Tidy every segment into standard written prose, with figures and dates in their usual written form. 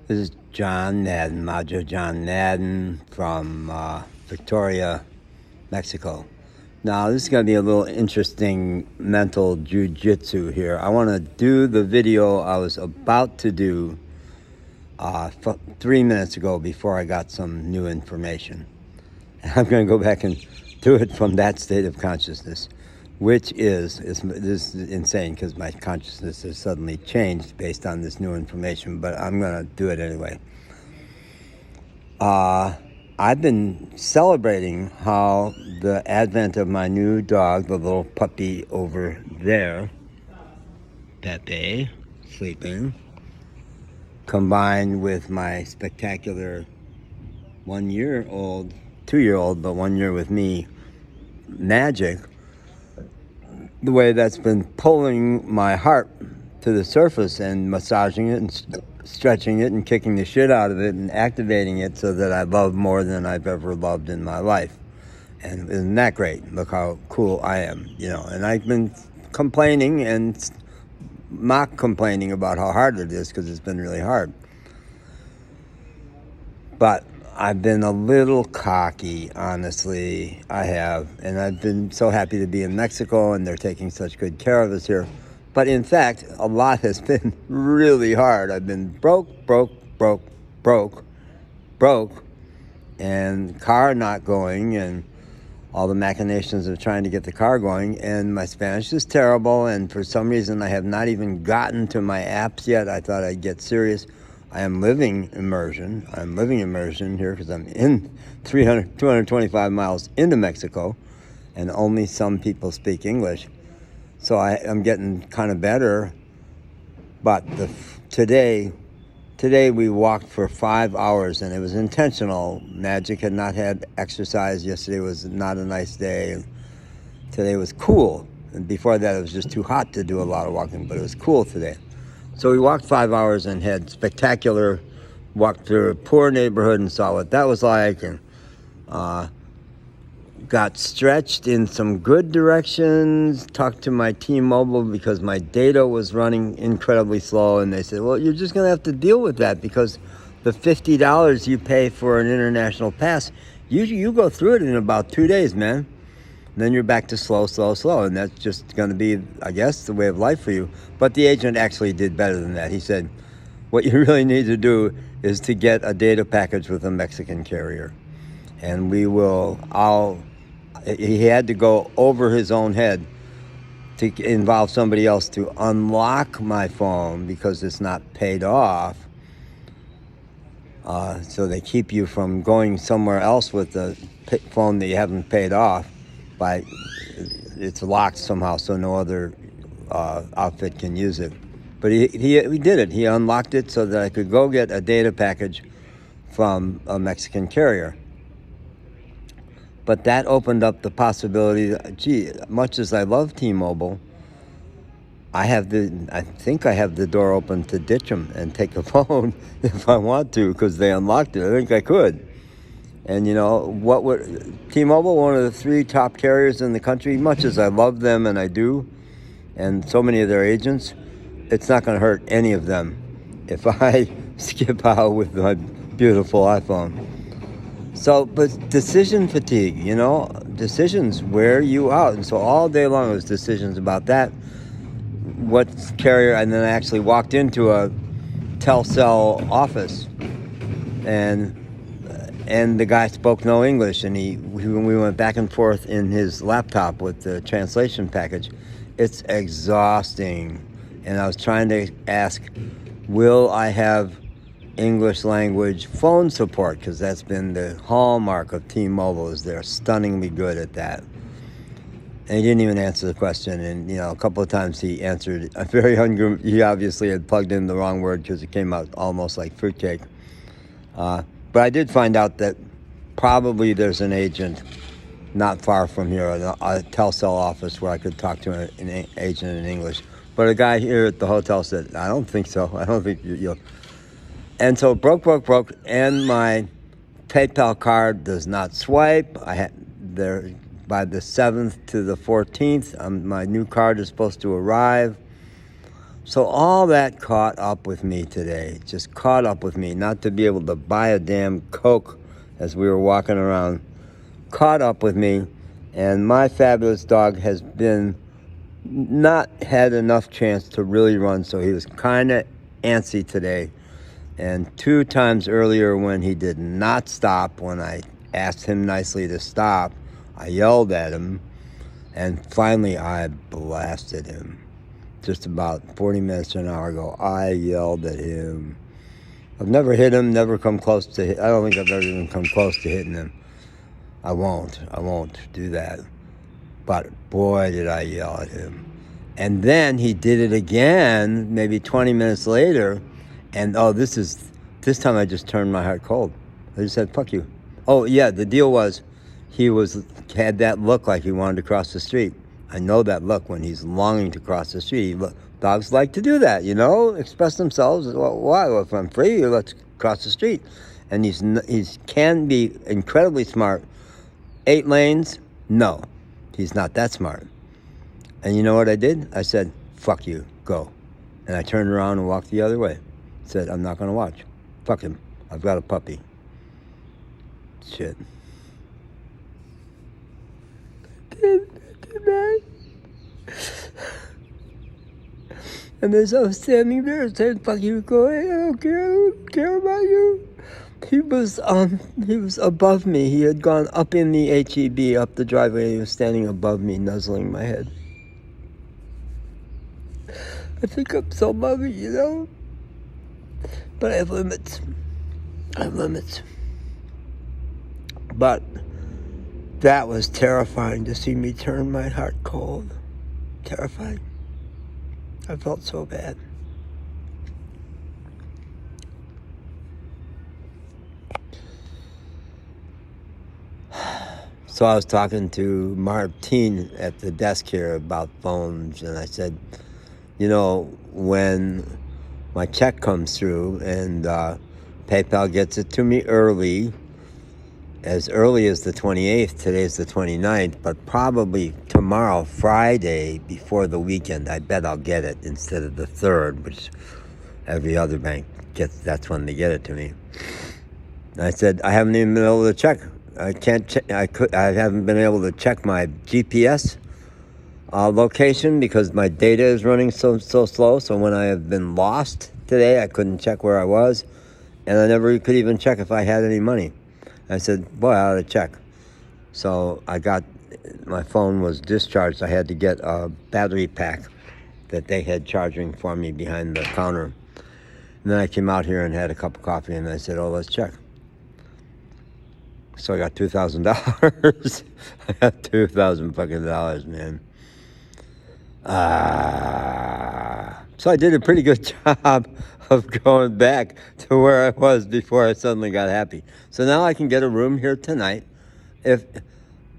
This is John Madden, Majo John Madden from Victoria, Mexico. Now, this is going to be a little interesting mental jujitsu here. I want to do the video I was about to do 3 minutes ago before I got some new information. And I'm going to go back and do it from that state of consciousness, which this is insane because my consciousness has suddenly changed based on this new information, but I'm going to do it anyway. I've been celebrating how the advent of my new dog, the little puppy over there, Pepe, sleeping, combined with my spectacular 1-year-old, 2-year-old, but 1 year with me, Magic, the way that's been pulling my heart to the surface and massaging it and stretching it and kicking the shit out of it and activating it so that I love more than I've ever loved in my life. And isn't that great? Look how cool I am, And I've been complaining and mock complaining about how hard it is because it's been really hard. But I've been a little cocky, honestly. I have. And I've been so happy to be in Mexico and they're taking such good care of us here. But in fact, a lot has been really hard. I've been broke, and car not going, and all the machinations of trying to get the car going. And my Spanish is terrible, and for some reason I have not even gotten to my apps yet. I thought I'd get serious. I am living immersion. I'm living immersion here because I'm in 225 miles into Mexico, and only some people speak English. So I'm getting kind of better, but today we walked for 5 hours, and it was intentional. Magic had not had exercise. Yesterday was not a nice day, and today was cool. And before that, it was just too hot to do a lot of walking, but it was cool today. So we walked 5 hours and had spectacular, walked through a poor neighborhood and saw what that was like, and got stretched in some good directions, talked to my T-Mobile because my data was running incredibly slow, and they said, well, you're just going to have to deal with that because the $50 you pay for an international pass, you go through it in about 2 days, man. And then you're back to slow, and that's just going to be, I guess, the way of life for you. But the agent actually did better than that. He said, what you really need to do is to get a data package with a Mexican carrier. And he had to go over his own head to involve somebody else to unlock my phone because it's not paid off. So they keep you from going somewhere else with the phone that you haven't paid off. It's locked somehow, so no other outfit can use it. But he did it. He unlocked it so that I could go get a data package from a Mexican carrier. But that opened up the possibility, much as I love T-Mobile, I think I have the door open to ditch them and take a phone if I want to, because they unlocked it. I think I could. And T-Mobile, one of the 3 top carriers in the country, much as I love them, and I do, and so many of their agents, it's not going to hurt any of them if I skip out with my beautiful iPhone. So, but decision fatigue, decisions wear you out. And so all day long it was decisions about that, what carrier, and then I actually walked into a Telcel office, and the guy spoke no English, and we went back and forth in his laptop with the translation package. It's exhausting. And I was trying to ask, will I have English language phone support, because that's been the hallmark of T-Mobile, is they're stunningly good at that. And he didn't even answer the question, and a couple of times he answered he obviously had plugged in the wrong word because it came out almost like fruitcake. But I did find out that probably there's an agent not far from here, a Telcel office where I could talk to an agent in English. But a guy here at the hotel said, I don't think so. I don't think you'll. And so broke, and my PayPal card does not swipe. By the 7th to the 14th, my new card is supposed to arrive. So all that caught up with me today, just caught up with me, not to be able to buy a damn Coke as we were walking around, caught up with me, and my fabulous dog has been not had enough chance to really run, so he was kind of antsy today. And 2 times earlier when he did not stop, when I asked him nicely to stop, I yelled at him, and finally I blasted him. Just about 40 minutes to an hour ago, I yelled at him. I've never hit him, never come close to hit. I don't think I've ever even come close to hitting him. I won't do that. But boy, did I yell at him. And then he did it again, maybe 20 minutes later. And this time I just turned my heart cold. I just said, fuck you. Oh yeah, the deal was he had that look like he wanted to cross the street. I know that look when he's longing to cross the street. Dogs like to do that, express themselves. Well, why? Well, if I'm free, let's cross the street. And he's can be incredibly smart. 8 lanes? No, he's not that smart. And you know what I did? I said, fuck you, go. And I turned around and walked the other way. Said, I'm not going to watch. Fuck him. I've got a puppy. Shit. And as I was standing there saying, fuck you, go away, I don't care about you. He was above me. He had gone up in the HEB, up the driveway. He was standing above me, nuzzling my head. I think I'm so loving, But I have limits. But that was terrifying to see me turn my heart cold. Terrifying. I felt so bad. So I was talking to Martine at the desk here about phones, and I said, when my check comes through and PayPal gets it to me as early as the 28th, today's the 29th, but probably tomorrow, Friday, before the weekend, I bet I'll get it instead of the 3rd, which every other bank gets, that's when they get it to me. And I said, I haven't even been able to check. I can't check. I haven't been able to check my GPS location because my data is running so slow. So when I have been lost today, I couldn't check where I was, and I never could even check if I had any money. I said, boy, I ought to check. So my phone was discharged. I had to get a battery pack that they had charging for me behind the counter. And then I came out here and had a cup of coffee, and I said, oh, let's check. So I got $2,000. I got $2,000 fucking dollars, man. So I did a pretty good job of going back to where I was before I suddenly got happy. So now I can get a room here tonight. If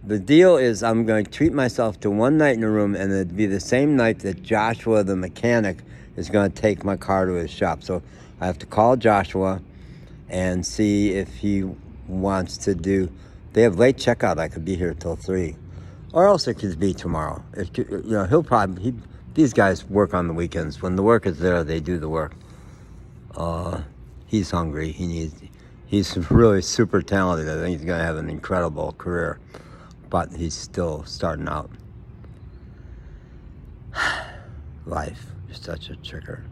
the deal is I'm going to treat myself to one night in a room, and it'd be the same night that Joshua, the mechanic, is going to take my car to his shop. So I have to call Joshua and see if he wants to do. They have late checkout. I could be here till 3, or else it could be tomorrow. He'll probably. These guys work on the weekends. When the work is there, they do the work. He's hungry. He's really super talented. I think he's going to have an incredible career, but he's still starting out. Life is such a trigger.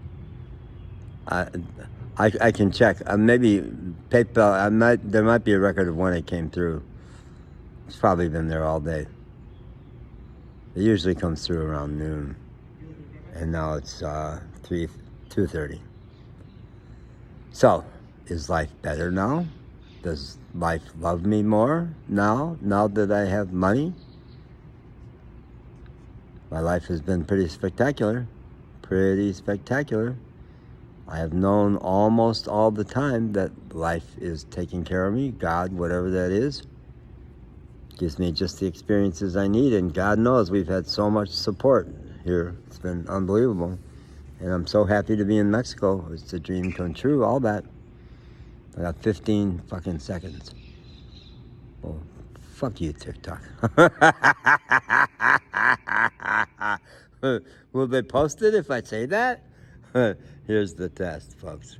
I can check. Maybe PayPal. There might be a record of when it came through. It's probably been there all day. It usually comes through around noon, and now it's 2:30. So, is life better now? Does life love me more now that I have money? My life has been pretty spectacular. I have known almost all the time that life is taking care of me. God, whatever that is, gives me just the experiences I need. And God knows we've had so much support here. It's been unbelievable. And I'm so happy to be in Mexico. It's a dream come true, all that. I got 15 fucking seconds. Well, fuck you, TikTok. Will they post it if I say that? Here's the test, folks.